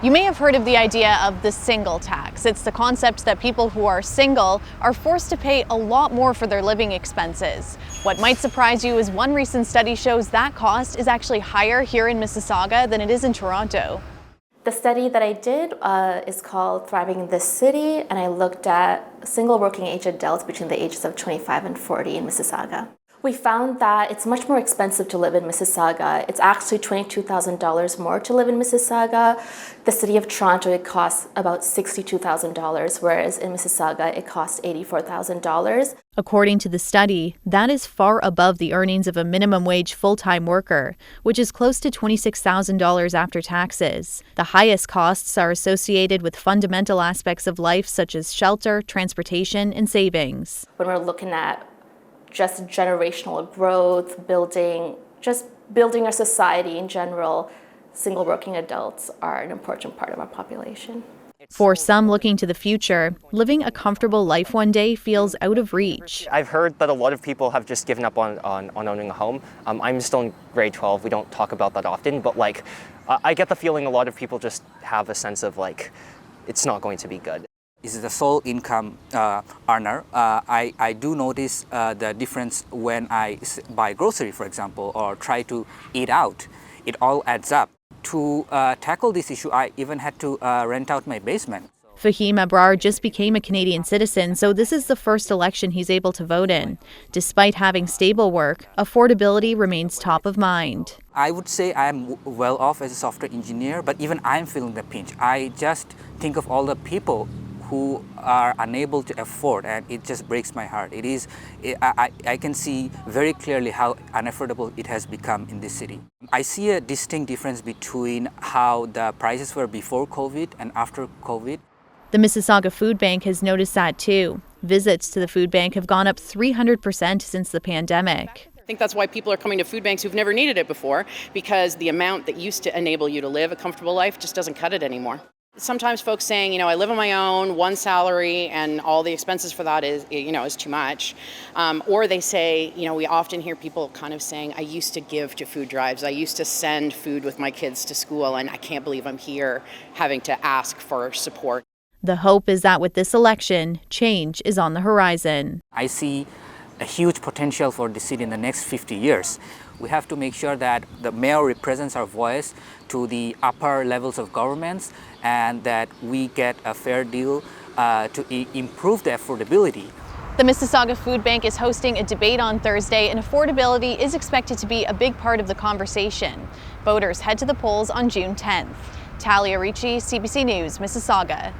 You may have heard of the idea of the single tax. It's the concept that people who are single are forced to pay a lot more for their living expenses. What might surprise you is one recent study shows that cost is actually higher here in Mississauga than it is in Toronto. The study that I did is called Thriving in this City, and I looked at single working age adults between the ages of 25 and 40 in Mississauga. We found that it's much more expensive to live in Mississauga. It's actually $22,000 more to live in Mississauga. The city of Toronto, it costs about $62,000, whereas in Mississauga, it costs $84,000. According to the study, that is far above the earnings of a minimum wage full-time worker, which is close to $26,000 after taxes. The highest costs are associated with fundamental aspects of life such as shelter, transportation, and savings. When we're looking at just generational growth, building our society in general, single working adults are an important part of our population. For some looking to the future, living a comfortable life one day feels out of reach. I've heard that a lot of people have just given up on owning a home. I'm still in grade 12. We don't talk about that often, but I get the feeling a lot of people just have a sense of it's not going to be good. Is the sole income earner. I do notice the difference when I buy grocery, for example, or try to eat out. It all adds up. To tackle this issue, I even had to rent out my basement. Fahim Abrar just became a Canadian citizen, so this is the first election he's able to vote in. Despite having stable work, affordability remains top of mind. I would say I'm well off as a software engineer, but even I'm feeling the pinch. I just think of all the people who are unable to afford, and it just breaks my heart. I can see very clearly how unaffordable it has become in this city. I see a distinct difference between how the prices were before COVID and after COVID. The Mississauga Food Bank has noticed that too. Visits to the food bank have gone up 300% since the pandemic. I think that's why people are coming to food banks who've never needed it before, because the amount that used to enable you to live a comfortable life just doesn't cut it anymore. Sometimes folks saying, I live on my own, one salary, and all the expenses for that is too much. Or they say, we often hear people kind of saying, I used to give to food drives. I used to send food with my kids to school, and I can't believe I'm here having to ask for support. The hope is that with this election, change is on the horizon. I see a huge potential for the city in the next 50 years. We have to make sure that the mayor represents our voice to the upper levels of governments and that we get a fair deal to improve the affordability. The Mississauga Food Bank is hosting a debate on Thursday, and affordability is expected to be a big part of the conversation. Voters head to the polls on June 10th. Talia, Ricci, CBC News, Mississauga.